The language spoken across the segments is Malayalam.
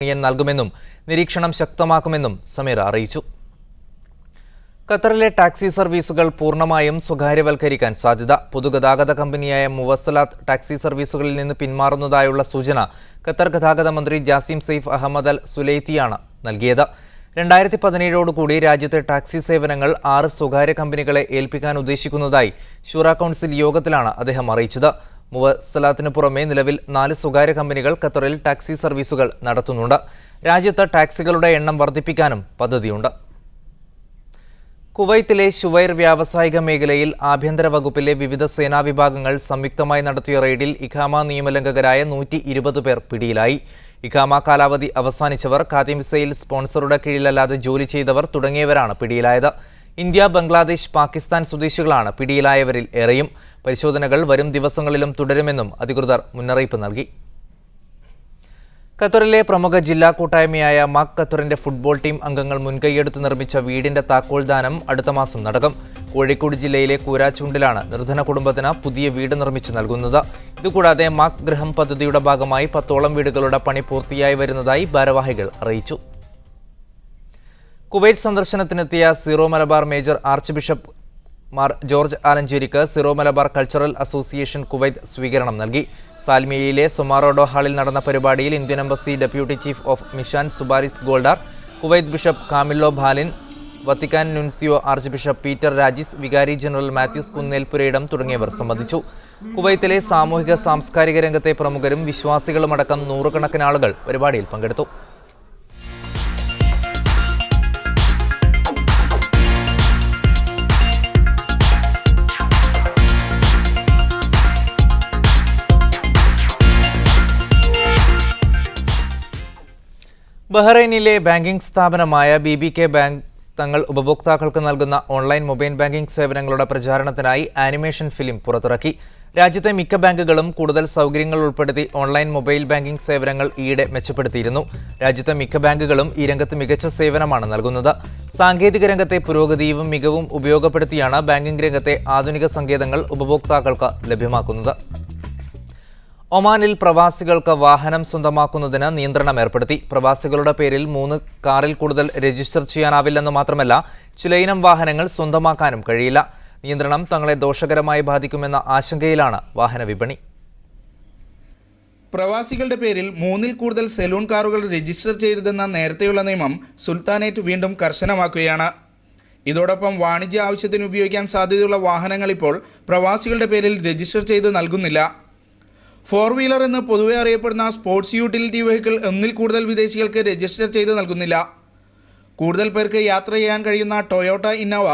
നൽകുമെന്നും നിരീക്ഷണം ശക്തമാക്കുമെന്നും സമീർ അറിയിച്ചു. ഖത്തറിലെ ടാക്സി സർവീസുകൾ പൂർണ്ണമായും സ്വകാര്യവൽക്കരിക്കാൻ സാധ്യത. പൊതുഗതാഗത കമ്പനിയായ മുവസ്സലാത്ത് ടാക്സി സർവീസുകളിൽ നിന്ന് പിന്മാറുന്നതായുള്ള സൂചന ഖത്തർ ഗതാഗത മന്ത്രി ജാസിം സെയ്ഫ് അഹമ്മദ് അൽ സുലൈത്തിയാണ് നൽകിയത്. 2017 രാജ്യത്തെ ടാക്സി സേവനങ്ങൾ 6 സ്വകാര്യ കമ്പനികളെ ഏൽപ്പിക്കാൻ ഉദ്ദേശിക്കുന്നതായി ഷൂറ കൗൺസിൽ യോഗത്തിലാണ് അദ്ദേഹം അറിയിച്ചത്. മുവസ്സലാത്തിന് പുറമെ നിലവിൽ 4 സ്വകാര്യ കമ്പനികൾ ഖത്തറിൽ ടാക്സി സർവീസുകൾ നടത്തുന്നുണ്ട്. രാജ്യത്ത് ടാക്സികളുടെ എണ്ണം വർദ്ധിപ്പിക്കാനും പദ്ധതിയുണ്ട്. കുവൈത്തിലെ ശുവൈർ വ്യാവസായിക മേഖലയിൽ ആഭ്യന്തര വകുപ്പിലെ വിവിധ സേനാ വിഭാഗങ്ങൾ സംയുക്തമായി നടത്തിയ റെയ്ഡിൽ ഇഖാമ നിയമലംഘകരായ 120 പേർ പിടിയിലായി. ഇഖാമ കാലാവധി അവസാനിച്ചവർ, ഖാദി മിസൈൽ സ്പോൺസറുടെ കീഴിലല്ലാതെ ജോലി ചെയ്തവർ തുടങ്ങിയവരാണ് പിടിയിലായത്. ഇന്ത്യ, ബംഗ്ലാദേശ്, പാകിസ്ഥാൻ സ്വദേശികളാണ് പിടിയിലായവരിൽ ഏറെയും. പരിശോധനകൾ വരും ദിവസങ്ങളിലും തുടരുമെന്നും അധികൃതർ മുന്നറിയിപ്പ് നൽകി. ഖത്തറിലെ പ്രമുഖ ജില്ലാ കൂട്ടായ്മയായ മാക് ഖത്തറിന്റെ ഫുട്ബോൾ ടീം അംഗങ്ങൾ മുൻകൈയെടുത്ത് നിർമ്മിച്ച വീടിന്റെ താക്കോൽദാനം അടുത്ത മാസം നടക്കും. കോഴിക്കോട് ജില്ലയിലെ കൂരാച്ചുണ്ടിലാണ് നിർധന കുടുംബത്തിന് പുതിയ വീട് നിർമ്മിച്ചു നൽകുന്നത്. ഇതുകൂടാതെ മാക് ഗൃഹം പദ്ധതിയുടെ ഭാഗമായി 10ഓളം വീടുകളുടെ പണി പൂർത്തിയായി വരുന്നതായി ഭാരവാഹികൾ അറിയിച്ചു. കുവൈറ്റ് സന്ദർശനത്തിനെത്തിയ Syro Malabar major archbishop Mar George ആലഞ്ചേരിക്ക് Syro Malabar cultural association Kuwait സ്വീകരണം നൽകി. സാൽമിയയിലെ സൊമാറോഡോ ഹാളിൽ നടന്ന പരിപാടിയിൽ Indian embassy deputy chief of mission സുബാരിസ് ഗോൾഡാർ, Kuwait bishop Camillo Ballin, Vatican nuncio archbishop Peter Rajic, വികാരി ജനറൽ മാത്യൂസ് കുന്നേൽപുരയിടം തുടങ്ങിയവർ സംബന്ധിച്ചു. കുവൈത്തിലെ സാമൂഹിക സാംസ്കാരിക രംഗത്തെ പ്രമുഖരും വിശ്വാസികളുമടക്കം നൂറുകണക്കിന് ആളുകൾ പരിപാടിയിൽ പങ്കെടുത്തു. ബഹ്റൈനിലെ ബാങ്കിംഗ് സ്ഥാപനമായ BBK ബാങ്ക് തങ്ങൾ ഉപഭോക്താക്കൾക്ക് നൽകുന്ന ഓൺലൈൻ മൊബൈൽ ബാങ്കിംഗ് സേവനങ്ങളുടെ പ്രചാരണത്തിനായി ആനിമേഷൻ ഫിലിം പുറത്തിറക്കി. രാജ്യത്തെ മിക്ക ബാങ്കുകളും കൂടുതൽ സൗകര്യങ്ങൾ ഉൾപ്പെടുത്തി ഓൺലൈൻ മൊബൈൽ ബാങ്കിംഗ് സേവനങ്ങൾ ഈയിടെ മെച്ചപ്പെടുത്തിയിരുന്നു. രാജ്യത്തെ മിക്ക ബാങ്കുകളും ഈ രംഗത്ത് മികച്ച സേവനമാണ് നൽകുന്നത്. സാങ്കേതിക രംഗത്തെ പുരോഗതിയും മികവും ഉപയോഗപ്പെടുത്തിയാണ് ബാങ്കിംഗ് രംഗത്തെ ആധുനിക സങ്കേതങ്ങൾ ഉപഭോക്താക്കൾക്ക് ലഭ്യമാക്കുന്നത്. ഒമാനിൽ പ്രവാസികൾക്ക് വാഹനം സ്വന്തമാക്കുന്നതിന് നിയന്ത്രണം ഏർപ്പെടുത്തി. പ്രവാസികളുടെ പേരിൽ 3 കാറിൽ കൂടുതൽ രജിസ്റ്റർ ചെയ്യാനാവില്ലെന്ന് മാത്രമല്ല, ചില ഇനം വാഹനങ്ങൾ സ്വന്തമാക്കാനും കഴിയില്ല. നിയന്ത്രണം തങ്ങളെ ദോഷകരമായി ബാധിക്കുമെന്ന ആശങ്കയിലാണ് വാഹന വിപണി. പ്രവാസികളുടെ പേരിൽ 3-ൽ കൂടുതൽ സെലൂൺ കാറുകൾ രജിസ്റ്റർ ചെയ്യരുതെന്ന നേരത്തെയുള്ള നിയമം സുൽത്താനേറ്റ് വീണ്ടും കർശനമാക്കുകയാണ്. ഇതോടൊപ്പം വാണിജ്യ ആവശ്യത്തിന് ഉപയോഗിക്കാൻ സാധ്യതയുള്ള വാഹനങ്ങൾ ഇപ്പോൾ പ്രവാസികളുടെ പേരിൽ രജിസ്റ്റർ ചെയ്ത് നൽകുന്നില്ല. 4 വീലർ എന്ന് പൊതുവെ അറിയപ്പെടുന്ന സ്പോർട്സ് യൂട്ടിലിറ്റി വെഹിക്കിൾ 1-ൽ കൂടുതൽ വിദേശികൾക്ക് രജിസ്റ്റർ ചെയ്ത് നൽകുന്നില്ല. കൂടുതൽ പേർക്ക് യാത്ര ചെയ്യാൻ കഴിയുന്ന ടൊയോട്ട ഇന്നോവ,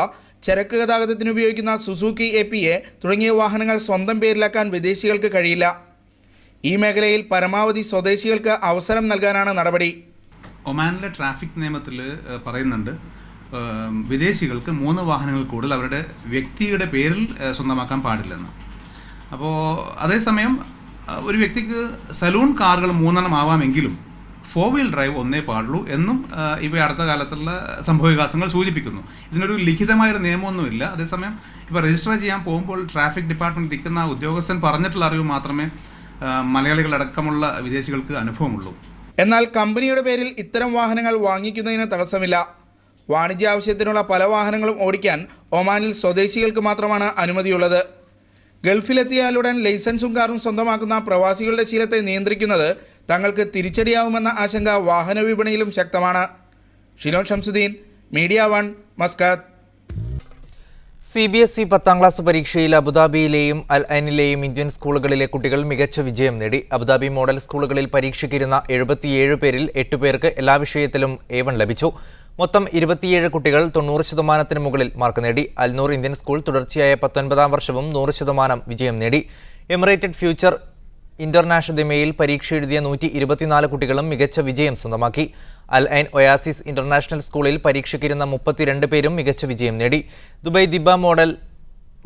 ചരക്ക് ഗതാഗതത്തിന് ഉപയോഗിക്കുന്ന സുസുക്കി APA തുടങ്ങിയ വാഹനങ്ങൾ സ്വന്തം പേരിലാക്കാൻ വിദേശികൾക്ക് കഴിയില്ല. ഈ മേഖലയിൽ പരമാവധി സ്വദേശികൾക്ക് അവസരം നൽകാനാണ് നടപടി. ഒമാനിലെ ട്രാഫിക് നിയമത്തിൽ പറയുന്നുണ്ട്, വിദേശികൾക്ക് 3 വാഹനങ്ങൾ കൂടുതൽ അവരുടെ വ്യക്തിയുടെ പേരിൽ സ്വന്തമാക്കാൻ പാടില്ലെന്ന്. അപ്പോൾ അതേസമയം ഒരു വ്യക്തിക്ക് സലൂൺ കാറുകൾ 3 ആവാമെങ്കിലും 4 വീൽ ഡ്രൈവ് 1 പാടുള്ളൂ എന്നും ഇപ്പോൾ അടുത്ത കാലത്തുള്ള സംഭവവികാസങ്ങൾ സൂചിപ്പിക്കുന്നു. ഇതിനൊരു ലിഖിതമായൊരു നിയമമൊന്നുമില്ല. അതേസമയം ഇപ്പോൾ രജിസ്റ്റർ ചെയ്യാൻ പോകുമ്പോൾ ട്രാഫിക് ഡിപ്പാർട്ട്മെൻറ്റ് ഇരിക്കുന്ന ഉദ്യോഗസ്ഥൻ പറഞ്ഞിട്ടുള്ള അറിവ് മാത്രമേ മലയാളികളടക്കമുള്ള വിദേശികൾക്ക് അനുഭവമുള്ളൂ. എന്നാൽ കമ്പനിയുടെ പേരിൽ ഇത്തരം വാഹനങ്ങൾ വാങ്ങിക്കുന്നതിന് തടസ്സമില്ല. വാണിജ്യ ആവശ്യത്തിനുള്ള പല വാഹനങ്ങളും ഓടിക്കാൻ ഒമാനിൽ സ്വദേശികൾക്ക് മാത്രമാണ് അനുമതിയുള്ളത്. ഗൾഫിലെത്തിയാലുടൻ ലൈസൻസും കാറും സ്വന്തമാക്കുന്ന പ്രവാസികളുടെ ശീലത്തെ നിയന്ത്രിക്കുന്നത് തങ്ങൾക്ക് തിരിച്ചടിയാവുമെന്ന ആശങ്ക വാഹന വിപണിയിലും ശക്തമാണ്. Shinon Shamsuddin, media 1, Muscat. CBSE 10ാം ക്ലാസ് പരീക്ഷയിൽ അബുദാബിയിലെയും അൽ ഐനിലെയും ഇന്ത്യൻ സ്കൂളുകളിലെ കുട്ടികൾ മികച്ച വിജയം നേടി. അബുദാബി മോഡൽ സ്കൂളുകളിൽ പരീക്ഷയ്ക്കിരുന്ന 77 പേരിൽ 8 പേർക്ക് എല്ലാ വിഷയത്തിലും A1 ലഭിച്ചു. മൊത്തം 27 കുട്ടികൾ 90% മുകളിൽ മാർക്ക് നേടി. അൽനൂർ ഇന്ത്യൻ സ്കൂൾ തുടർച്ചയായ 19ാം വർഷവും 100% വിജയം നേടി. എമിറേറ്റഡ് ഫ്യൂച്ചർ ഇന്റർനാഷണൽ ദിമയിൽ പരീക്ഷ എഴുതിയ 124 കുട്ടികളും മികച്ച വിജയം സ്വന്തമാക്കി. അൽ ഐൻ ഒയാസിസ് ഇന്റർനാഷണൽ സ്കൂളിൽ പരീക്ഷയ്ക്കിരുന്ന 32 പേരും മികച്ച വിജയം നേടി. ദുബായ് ദിബ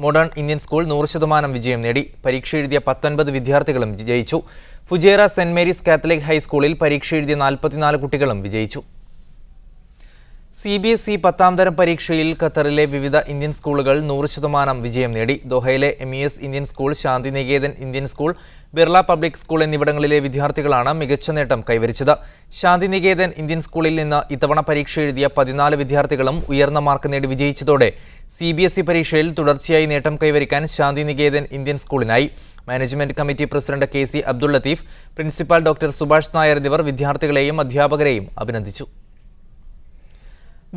മോഡേൺ ഇന്ത്യൻ സ്കൂൾ 100% വിജയം നേടി. പരീക്ഷ എഴുതിയ 19 വിദ്യാർത്ഥികളും വിജയിച്ചു. ഫുജേറ സെന്റ് മേരീസ് കാത്തലിക് ഹൈസ്കൂളിൽ പരീക്ഷ എഴുതിയ 44 കുട്ടികളും വിജയിച്ചു. CBSE 10ാം തരം പരീക്ഷയിൽ ഖത്തറിലെ വിവിധ ഇന്ത്യൻ സ്കൂളുകൾ 100% വിജയം നേടി. ദോഹയിലെ MES Indian school, Shantiniketan Indian school, Birla public school എന്നിവിടങ്ങളിലെ വിദ്യാർത്ഥികളാണ് മികച്ച നേട്ടം കൈവരിച്ചത്. ശാന്തിനികേതൻ ഇന്ത്യൻ സ്കൂളിൽ നിന്ന് ഇത്തവണ പരീക്ഷ എഴുതിയ 14 വിദ്യാർത്ഥികളും ഉയർന്ന മാർക്ക് നേടി വിജയിച്ചതോടെ CBSE പരീക്ഷയിൽ തുടർച്ചയായി നേട്ടം കൈവരിക്കാൻ ശാന്തിനികേതൻ ഇന്ത്യൻ സ്കൂളിനായി. Management committee president KC Abdul Latheef, principal doctor Subhash Nair എന്നിവർ വിദ്യാർത്ഥികളെയും അധ്യാപകരെയും അഭിനന്ദിച്ചു.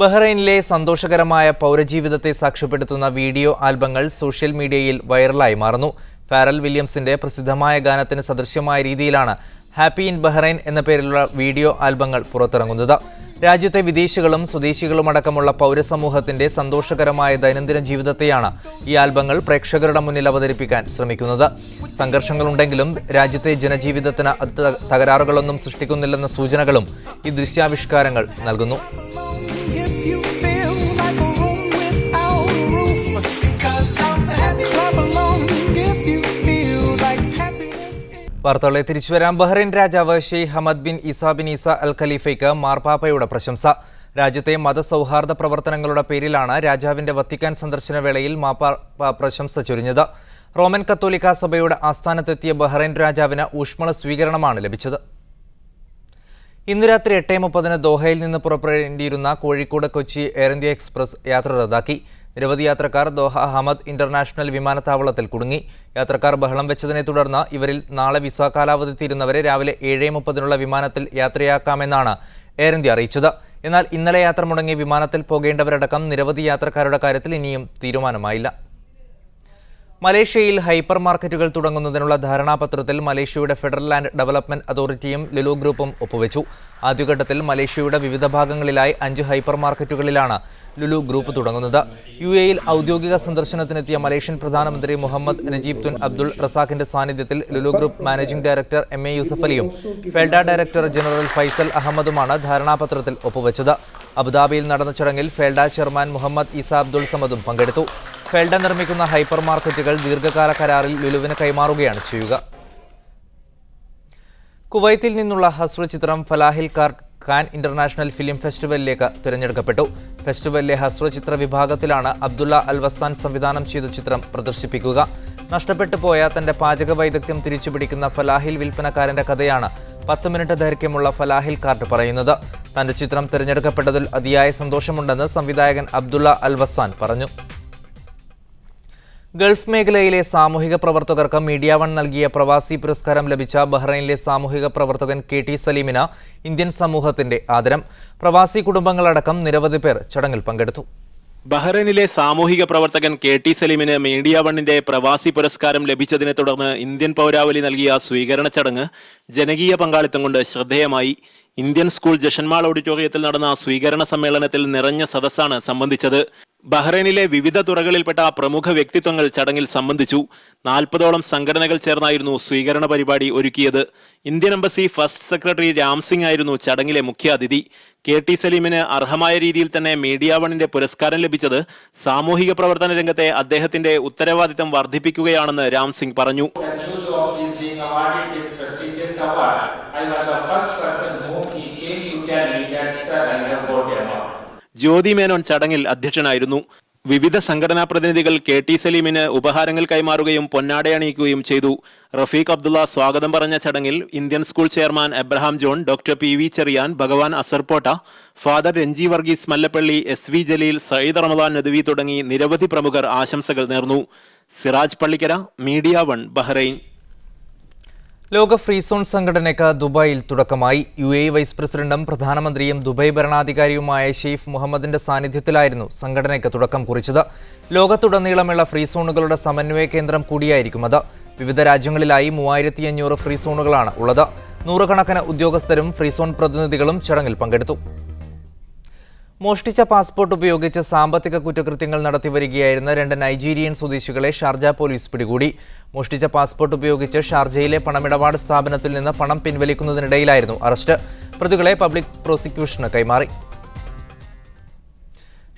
ബഹ്റൈനിലെ സന്തോഷകരമായ പൗരജീവിതത്തെ സാക്ഷ്യപ്പെടുത്തുന്ന വീഡിയോ ആൽബങ്ങൾ സോഷ്യൽ മീഡിയയിൽ വൈറലായി മാറുന്നു. ഫാരൽ വില്യംസിന്റെ പ്രസിദ്ധമായ ഗാനത്തിന് സദൃശ്യമായ രീതിയിലാണ് ഹാപ്പി ഇൻ ബഹ്റൈൻ എന്ന പേരിലുള്ള വീഡിയോ ആൽബങ്ങൾ പുറത്തിറങ്ങുന്നത്. രാജ്യത്തെ വിദേശികളും സ്വദേശികളുമടക്കമുള്ള പൗരസമൂഹത്തിന്റെ സന്തോഷകരമായ ദൈനംദിന ജീവിതത്തെയാണ് ഈ ആൽബങ്ങൾ പ്രേക്ഷകരുടെ മുന്നിൽ അവതരിപ്പിക്കാൻ ശ്രമിക്കുന്നത്. സംഘർഷങ്ങളുണ്ടെങ്കിലും രാജ്യത്തെ ജനജീവിതത്തിന് തകരാറുകളൊന്നും സൃഷ്ടിക്കുന്നില്ലെന്ന സൂചനകളും ഈ ദൃശ്യാവിഷ്കാരങ്ങൾ നൽകുന്നു. വാർത്തകളെ തിരിച്ചുവരാം. ബഹ്റൈൻ രാജാവ് ഷെയ്ഖ് ഹമദ് ബിൻ ഈസ അൽ ഖലീഫയ്ക്ക് മാർപ്പാപ്പയുടെ പ്രശംസ. രാജ്യത്തെ മതസൗഹാർദ്ദ പ്രവർത്തനങ്ങളുടെ പേരിലാണ് രാജാവിന്റെ വത്തിക്കാൻ സന്ദർശന വേളയിൽ മാർപ്പാപ്പ പ്രശംസ ചൊരിഞ്ഞത്. റോമൻ കത്തോലിക്ക സഭയുടെ ആസ്ഥാനത്തെത്തിയ ബഹ്റൈൻ രാജാവിന് ഊഷ്മള സ്വീകരണമാണ് ലഭിച്ചത്. ഇന്ന് രാത്രി 8:30 ദോഹയിൽ നിന്ന് പുറപ്പെടേണ്ടിയിരുന്ന Kozhikode Kochi air India express യാത്ര റദ്ദാക്കി. നിരവധി യാത്രക്കാർ ദോഹ ഹമദ് ഇന്റർനാഷണൽ വിമാനത്താവളത്തിൽ കുടുങ്ങി. യാത്രക്കാർ ബഹളം വെച്ചതിനെ തുടർന്ന് ഇവരിൽ നാളെ വിസ കാലാവധി തീരുന്നവരെ രാവിലെ 7:30 വിമാനത്തിൽ യാത്രയാക്കാമെന്നാണ് എയർ ഇന്ത്യ അറിയിച്ചത്. എന്നാൽ ഇന്നലെ യാത്ര മുടങ്ങി വിമാനത്തിൽ പോകേണ്ടവരടക്കം നിരവധി യാത്രക്കാരുടെ കാര്യത്തിൽ ഇനിയും തീരുമാനമായില്ല. മലേഷ്യയിൽ ഹൈപ്പർ മാർക്കറ്റുകൾ തുടങ്ങുന്നതിനുള്ള ധാരണാപത്രത്തിൽ മലേഷ്യയുടെ ഫെഡറൽ ലാൻഡ് ഡെവലപ്മെന്റ് അതോറിറ്റിയും ലുലു ഗ്രൂപ്പും ഒപ്പുവെച്ചു. ആദ്യഘട്ടത്തിൽ മലേഷ്യയുടെ വിവിധ ഭാഗങ്ങളിലായി 5 ഹൈപ്പർ മാർക്കറ്റുകളിലാണ് ലുലു ഗ്രൂപ്പ് തുടങ്ങുന്നത്. UAEയിൽ ഔദ്യോഗിക സന്ദർശനത്തിനെത്തിയ മലേഷ്യൻ പ്രധാനമന്ത്രി മുഹമ്മദ് നജീബ് തുൻ അബ്ദുൾ റസാഖിന്റെ സാന്നിധ്യത്തിൽ Lulu group managing director MA Yusuf അലിയും ഫെൽഡ ഡയറക്ടർ ജനറൽ ഫൈസൽ അഹമ്മദുമാണ് ധാരണാപത്രത്തിൽ ഒപ്പുവെച്ചത്. അബുദാബിയിൽ നടന്ന ചടങ്ങിൽ ഫെൽഡ ചെയർമാൻ മുഹമ്മദ് ഈസ അബ്ദുൾ സമദും പങ്കെടുത്തു. ഫെൽഡ നിർമ്മിക്കുന്ന ഹൈപ്പർ മാർക്കറ്റുകൾ ദീർഘകാല കരാറിൽ ലുലുവിന് കൈമാറുകയാണ് ചെയ്യുക. കുവൈത്തിൽ നിന്നുള്ള ഹ്രസ്വചിത്രം ഫലാഹിൽ ഖാൻ ഇന്റർനാഷണൽ ഫിലിം ഫെസ്റ്റിവലിലേക്ക് തിരഞ്ഞെടുക്കപ്പെട്ടു. ഫെസ്റ്റിവലിലെ ഹ്രസ്വചിത്ര വിഭാഗത്തിലാണ് അബ്ദുള്ള അൽ വസാൻ സംവിധാനം ചെയ്ത ചിത്രം പ്രദർശിപ്പിക്കുക. നഷ്ടപ്പെട്ടു പോയ തന്റെ പാചക വൈദഗ്ധ്യം തിരിച്ചുപിടിക്കുന്ന ഫലാഹിൽ വിൽപ്പനക്കാരന്റെ കഥയാണ് 10 മിനിറ്റ് ദൈർഘ്യമുള്ള ഫലാഹിൽ കാർട്ട് പറയുന്നത്. തന്റെ ചിത്രം തിരഞ്ഞെടുക്കപ്പെട്ടതിൽ അതിയായ സന്തോഷമുണ്ടെന്ന് സംവിധായകൻ അബ്ദുള്ള അൽ വസാൻ പറഞ്ഞു. ഗൾഫ് മേഖലയിലെ സാമൂഹിക പ്രവർത്തകർക്ക് മീഡിയ വൺ നൽകിയ പ്രവാസി പുരസ്കാരം ലഭിച്ച ബഹ്റൈനിലെ സാമൂഹിക പ്രവർത്തകൻ KT സലീമിന് ഇന്ത്യൻ സമൂഹത്തിന്റെ ആദരം. പ്രവാസി കുടുംബങ്ങളടക്കം നിരവധി പേർ ചടങ്ങിൽ പങ്കെടുത്തു. ബഹ്റൈനിലെ സാമൂഹിക പ്രവർത്തകൻ KT സലീമിന് മീഡിയ വണ്ണിന്റെ പ്രവാസി പുരസ്കാരം ലഭിച്ചതിനെ തുടർന്ന് ഇന്ത്യൻ പൗരാവലി നൽകിയ സ്വീകരണ ചടങ്ങ് ജനകീയ പങ്കാളിത്തം കൊണ്ട് ശ്രദ്ധേയമായി. ഇന്ത്യൻ സ്കൂൾ ജഷന്മാൾ ഓഡിറ്റോറിയത്തിൽ നടന്ന സ്വീകരണ സമ്മേളനത്തിൽ നിറഞ്ഞ സദസ്സാണ് സംബന്ധിച്ചത്. ബഹ്റൈനിലെ വിവിധ തുറകളിൽപ്പെട്ട പ്രമുഖ വ്യക്തിത്വങ്ങൾ ചടങ്ങിൽ സംബന്ധിച്ചു. 40ഓളം സംഘടനകൾ ചേർന്നായിരുന്നു സ്വീകരണ പരിപാടി ഒരുക്കിയത്. Indian embassy first secretary Ram Singh ആയിരുന്നു ചടങ്ങിലെ മുഖ്യാതിഥി. KT സലീമിന് അർഹമായ രീതിയിൽ തന്നെ മീഡിയ വണ്ണിന്റെ പുരസ്കാരം ലഭിച്ചത് സാമൂഹിക പ്രവർത്തന രംഗത്തെ അദ്ദേഹത്തിന്റെ ഉത്തരവാദിത്തം വർദ്ധിപ്പിക്കുകയാണെന്ന് രാംസിംഗ് പറഞ്ഞു. ജ്യോതി മേനോൻ ചടങ്ങിൽ അധ്യക്ഷനായിരുന്നു. വിവിധ സംഘടനാ പ്രതിനിധികൾ KT സലീമിന് ഉപഹാരങ്ങൾ കൈമാറുകയും പൊന്നാടയണിയിക്കുകയും ചെയ്തു. റഫീഖ് അബ്ദുള്ള സ്വാഗതം പറഞ്ഞ ചടങ്ങിൽ Indian school chairman Abraham John, doctor PV Cherian, Bhagwan Asarpota, father Ranji Varghese Mallappally, SV Jaleel, Sayyid Ramadan Nadvi തുടങ്ങി നിരവധി പ്രമുഖർ ആശംസകൾ നേർന്നു. Siraj Pallikkara, media one, Bahrain. ലോക ഫ്രീ സോൺ സംഘടനയ്ക്ക് ദുബായിൽ തുടക്കമായി. UAE വൈസ് പ്രസിഡന്റും പ്രധാനമന്ത്രിയും ദുബായ് ഭരണാധികാരിയുമായ ഷെയ്ഖ് മുഹമ്മദിന്റെ സാന്നിധ്യത്തിലായിരുന്നു സംഘടനയ്ക്ക് തുടക്കം കുറിച്ചത്. ലോകത്തുടനീളമുള്ള ഫ്രീ സോണുകളുടെ സമന്വയ കേന്ദ്രം കൂടിയായിരിക്കും അത്. വിവിധ രാജ്യങ്ങളിലായി 3500 ഫ്രീ സോണുകളാണ് ഉള്ളത്. നൂറുകണക്കിന് ഉദ്യോഗസ്ഥരും ഫ്രീ സോൺ പ്രതിനിധികളും ചടങ്ങിൽ പങ്കെടുത്തു. മോഷ്ടിച്ച പാസ്പോർട്ട് ഉപയോഗിച്ച് സാമ്പത്തിക കുറ്റകൃത്യങ്ങൾ നടത്തിവരികയായിരുന്ന 2 നൈജീരിയൻ സ്വദേശികളെ ഷാർജ പോലീസ് പിടികൂടി. മോഷ്ടിച്ച പാസ്പോർട്ട് ഉപയോഗിച്ച് ഷാർജയിലെ പണമിടപാട് സ്ഥാപനത്തിൽ നിന്ന് പണം പിൻവലിക്കുന്നതിനിടയിലായിരുന്നു അറസ്റ്റ്. പ്രതികളെ പബ്ലിക് പ്രോസിക്യൂഷന് കൈമാറി.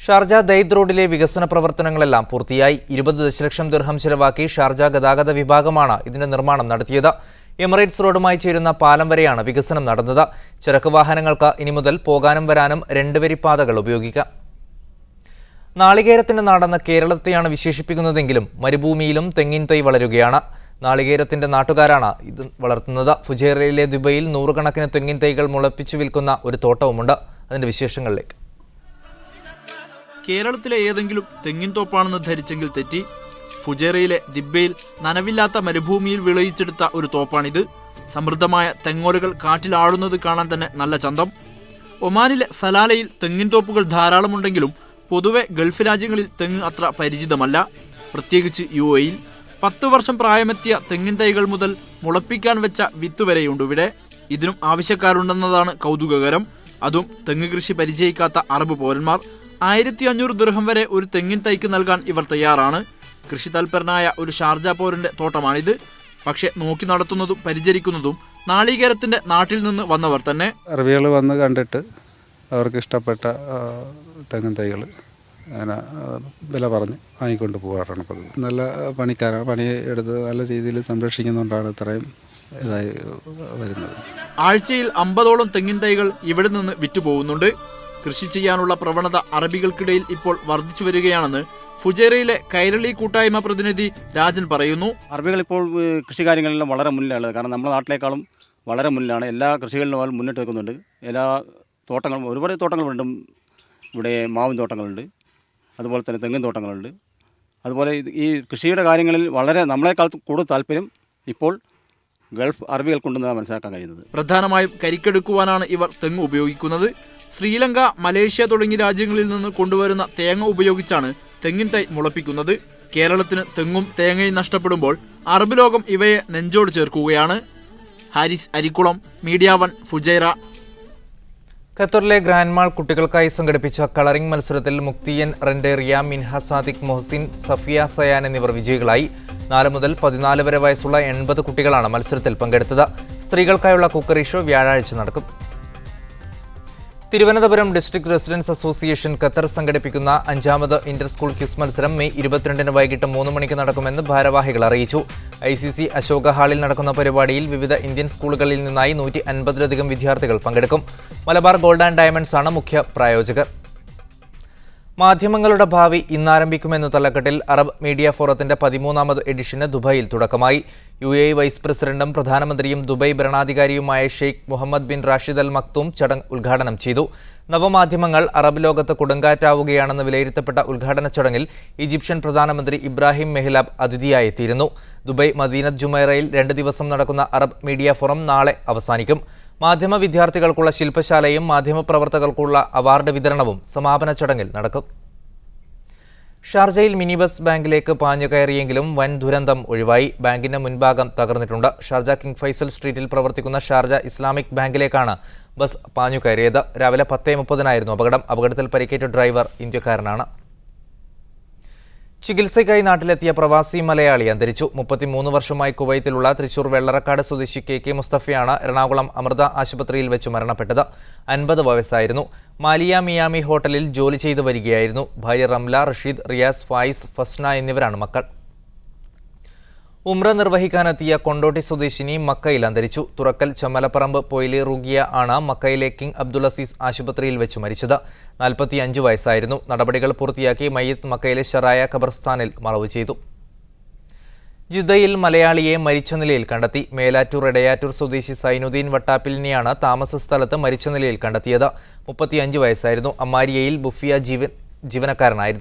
ഷാർജ ദൈദ് റോഡിലെ വികസന പ്രവർത്തനങ്ങളെല്ലാം പൂർത്തിയായി. 20 ദശലക്ഷം ദിർഹം ചെലവാക്കി ഷാർജ ഗതാഗത വിഭാഗമാണ് ഇതിന്റെ നിർമ്മാണം നടത്തിയത്. എമിറേറ്റ്സ് റോഡുമായി ചേരുന്ന പാലം വരെയാണ് വികസനം നടന്നത്. ചരക്ക് വാഹനങ്ങൾക്ക് ഇനി മുതൽ പോകാനും വരാനും 2 വരിപ്പാതകൾ ഉപയോഗിക്കാം. നാളികേരത്തിന്റെ നാടെന്ന് കേരളത്തെയാണ് വിശേഷിപ്പിക്കുന്നതെങ്കിലും മരുഭൂമിയിലും തെങ്ങിൻ തൈ വളരുകയാണ്. നാളികേരത്തിന്റെ നാട്ടുകാരാണ് ഇത് വളർത്തുന്നത്. ഫുജൈറയിലെ ദുബൈയിൽ 100 കണക്കിന് തെങ്ങിൻ തൈകൾ മുളപ്പിച്ചു വിൽക്കുന്ന ഒരു തോട്ടവുമുണ്ട്. അതിന്റെ വിശേഷങ്ങളിലേക്ക്. കേരളത്തിലെ ഏതെങ്കിലും തെങ്ങിൻ തോപ്പാണെന്ന് ധരിച്ചെങ്കിൽ തെറ്റി. ഫുജൈറയിലെ ദിബയിൽ നനവില്ലാത്ത മരുഭൂമിയിൽ വിളയിച്ചെടുത്ത ഒരു തോപ്പാണിത്. സമൃദ്ധമായ തെങ്ങോലകൾ കാറ്റിലാടുന്നത് കാണാൻ തന്നെ നല്ല ചന്തം. ഒമാനിലെ സലാലയിൽ തെങ്ങിൻ തോപ്പുകൾ ധാരാളമുണ്ടെങ്കിലും പൊതുവെ ഗൾഫ് രാജ്യങ്ങളിൽ തെങ്ങ് അത്ര പരിചിതമല്ല, പ്രത്യേകിച്ച് UAE-യിൽ. 10 വർഷം പ്രായമെത്തിയ തെങ്ങിൻ തൈകൾ മുതൽ മുളപ്പിക്കാൻ വെച്ച വിത്ത് വരെയുണ്ട് ഇവിടെ. ഇതിനും ആവശ്യക്കാരുണ്ടെന്നതാണ് കൗതുകകരം. അതും തെങ്ങ് കൃഷി പരിചയിക്കാത്ത അറബ് പൗരന്മാർ. 1500 ദിർഹം വരെ ഒരു തെങ്ങിൻ തൈക്ക് നൽകാൻ ഇവർ തയ്യാറാണ്. കൃഷി തൽപരനായ ഒരു ഷാർജ പൗരന്റെ തോട്ടമാണിത്. പക്ഷെ നോക്കി നടത്തുന്നതും പരിചരിക്കുന്നതും നാളികേരത്തിന്റെ നാട്ടിൽ നിന്ന് വന്നവർ തന്നെ. അറബികൾ വന്ന് കണ്ടിട്ട് അവർക്ക് ഇഷ്ടപ്പെട്ട തെങ്ങിൻ തൈകൾ അങ്ങനെ വില പറഞ്ഞ് വാങ്ങിക്കൊണ്ട് പോകാറാണ് പതിവ്. നല്ല പണിക്കാരാണ്, പണിയെടുത്ത് നല്ല രീതിയിൽ സംരക്ഷിക്കുന്നുകൊണ്ടാണ് ഇത്രയും ഇതായി വരുന്നത്. ആഴ്ചയിൽ 50ഓളം തെങ്ങിൻ തൈകൾ ഇവിടെ നിന്ന് വിറ്റുപോകുന്നുണ്ട്. കൃഷി ചെയ്യാനുള്ള പ്രവണത അറബികൾക്കിടയിൽ ഇപ്പോൾ വർദ്ധിച്ചു വരികയാണെന്ന് ഫുജൈറയിലെ കൈരളി കൂട്ടായ്മ പ്രതിനിധി രാജൻ പറയുന്നു. അറബികൾ ഇപ്പോൾ കൃഷി കാര്യങ്ങളിലും വളരെ മുന്നിലാണ്. കാരണം നമ്മുടെ നാട്ടിലേക്കാളും വളരെ മുന്നിലാണ്. എല്ലാ കൃഷികളിലും അവർ മുന്നിട്ട് നിൽക്കുന്നുണ്ട്. എല്ലാ തോട്ടങ്ങളും, ഒരുപാട് തോട്ടങ്ങളുണ്ട്. ഇവിടെ മാവിൻ തോട്ടങ്ങളുണ്ട്, അതുപോലെ തന്നെ തെങ്ങിൻ തോട്ടങ്ങളുണ്ട്. അതുപോലെ ഈ കൃഷിയുടെ കാര്യങ്ങളിൽ വളരെ നമ്മളെക്കാൾ കൂടുതൽ താല്പര്യം ഇപ്പോൾ ഗൾഫ് അറബികൾക്കുണ്ടെന്നാണ് മനസ്സിലാക്കാൻ കഴിയുന്നത്. പ്രധാനമായും കരിക്കെടുക്കുവാനാണ് ഇവർ തെങ്ങ് ഉപയോഗിക്കുന്നത്. ശ്രീലങ്ക, മലേഷ്യ തുടങ്ങിയ രാജ്യങ്ങളിൽ നിന്ന് കൊണ്ടുവരുന്ന തേങ്ങ ഉപയോഗിച്ചാണ് തെങ്ങിൻ തൈ മുളപ്പിക്കുന്നത്. കേരളത്തിന് തെങ്ങും തേങ്ങയും നഷ്ടപ്പെടുമ്പോൾ അറബ് ലോകം ഇവയെ നെഞ്ചോട് ചേർക്കുകയാണ്. Haris Arikkulam, media 1, Fujairah. ഖത്തറിലെ ഗ്രാൻഡ്മാൾ കുട്ടികൾക്കായി സംഘടിപ്പിച്ച കളറിംഗ് മത്സരത്തിൽ മുക്തിയൻ റെൻഡേറിയ, മിൻഹ സാദിഖ്, മൊഹസിൻ, സഫിയ സയാൻ എന്നിവർ വിജയികളായി. 4 മുതൽ 14 വരെ വയസ്സുള്ള 80 കുട്ടികളാണ് മത്സരത്തിൽ പങ്കെടുത്തത്. സ്ത്രീകൾക്കായുള്ള കുക്കറി ഷോ വ്യാഴാഴ്ച നടക്കും. Thiruvananthapuram district residence association Qatar സംഘടിപ്പിക്കുന്ന 5ാമത് ഇന്റർ സ്കൂൾ ക്വിസ് മത്സരം മെയ് 22-ന് വൈകിട്ട് 3 മണിക്ക് നടക്കുമെന്ന് ഭാരവാഹികൾ അറിയിച്ചു. ICC അശോക ഹാളിൽ നടക്കുന്ന പരിപാടിയിൽ വിവിധ ഇന്ത്യൻ സ്കൂളുകളിൽ നിന്നായി 150-ലധികം വിദ്യാർത്ഥികൾ പങ്കെടുക്കും. മലബാർ ഗോൾഡ് ആൻഡ് ഡയമണ്ട്സ് ആണ് മുഖ്യ പ്രായോജകർ. മാധ്യമങ്ങളുടെ ഭാവി ഇന്നാരംഭിക്കുമെന്ന് തലക്കെട്ടിൽ അറബ് മീഡിയ ഫോറത്തിന്റെ 13ാമത് എഡിഷന് ദുബായിൽ തുടക്കമായി. UAE വൈസ് പ്രസിഡന്റും പ്രധാനമന്ത്രിയും ദുബായ് ഭരണാധികാരിയുമായ Sheikh Mohammed bin Rashid Al Maktoum ചടങ്ങ് ഉദ്ഘാടനം ചെയ്തു. നവമാധ്യമങ്ങൾ അറബ് ലോകത്ത് കൊടുങ്കാറ്റാവുകയാണെന്ന് വിലയിരുത്തപ്പെട്ട ഉദ്ഘാടന ചടങ്ങിൽ ഈജിപ്ഷ്യൻ പ്രധാനമന്ത്രി ഇബ്രാഹിം മെഹ്ലാബ് അതിഥിയായെത്തിയിരുന്നു. ദുബായ് മദീനത്ത് ജുമൈറയിൽ 2 ദിവസം നടക്കുന്ന അറബ് മീഡിയ ഫോറം നാളെ അവസാനിക്കും. മാധ്യമ വിദ്യാർത്ഥികൾക്കുള്ള ശില്പശാലയും മാധ്യമപ്രവർത്തകർക്കുള്ള അവാർഡ് വിതരണവും സമാപന ചടങ്ങിൽ നടക്കും. ഷാർജയിൽ മിനി ബസ് ബാങ്കിലേക്ക് പാഞ്ഞു കയറിയെങ്കിലും വൻ ദുരന്തം ഒഴിവായി. ബാങ്കിന്റെ മുൻഭാഗം തകർന്നിട്ടുണ്ട്. ഷാർജ കിങ് ഫൈസൽ സ്ട്രീറ്റിൽ പ്രവർത്തിക്കുന്ന ഷാർജ ഇസ്ലാമിക് ബാങ്കിലേക്കാണ് ബസ് പാഞ്ഞു കയറിയത്. രാവിലെ 10:30-നായിരുന്നു അപകടം. അപകടത്തിൽ പരിക്കേറ്റ ഡ്രൈവർ ഇന്ത്യക്കാരനാണ്. ചികിത്സയ്ക്കായി നാട്ടിലെത്തിയ പ്രവാസി മലയാളി അന്തരിച്ചു. 33 വർഷമായി കുവൈത്തിലുള്ള തൃശൂർ വെള്ളറക്കാട് സ്വദേശി KK മുസ്തഫയാണ് എറണാകുളം അമൃത ആശുപത്രിയിൽ വെച്ച് മരണപ്പെട്ടത്. 50 വയസ്സായിരുന്നു. മാലിയ മിയാമി ഹോട്ടലിൽ ജോലി ചെയ്തു വരികയായിരുന്നു. ഭാര്യ റംല, റഷീദ്, റിയാസ്, ഫായിസ്, ഫസ്ന എന്നിവരാണ് മക്കൾ. ഉംറ നിർവഹിക്കാനെത്തിയ കൊണ്ടോട്ടി സ്വദേശിനി മക്കയിൽ അന്തരിച്ചു. തുറക്കൽ ചമ്മലപ്പറമ്പ് പൊയിലി റുഗിയ ആണ് മക്കയിലെ കിങ് അബ്ദുൽ അസീസ് ആശുപത്രിയിൽ വെച്ച് മരിച്ചത്. 45 വയസ്സായിരുന്നു. നടപടികൾ പൂർത്തിയാക്കി മയ്യിത്ത് മക്കയിലെ ഷറായ ഖബർസ്ഥാനിൽ മറവ് ചെയ്തു. ജിദ്ദയിൽ മലയാളിയെ മരിച്ച നിലയിൽ കണ്ടെത്തി. മേലാറ്റൂർ എടയാറ്റൂർ സ്വദേശി സൈനുദ്ദീൻ വട്ടാപ്പിലിനെയാണ് താമസ സ്ഥലത്ത് മരിച്ച നിലയിൽ കണ്ടെത്തിയത്. 35 വയസ്സായിരുന്നു. അമ്മാരിയയിൽ ബുഫിയ ജീവനക്കാരനായിരുന്നു.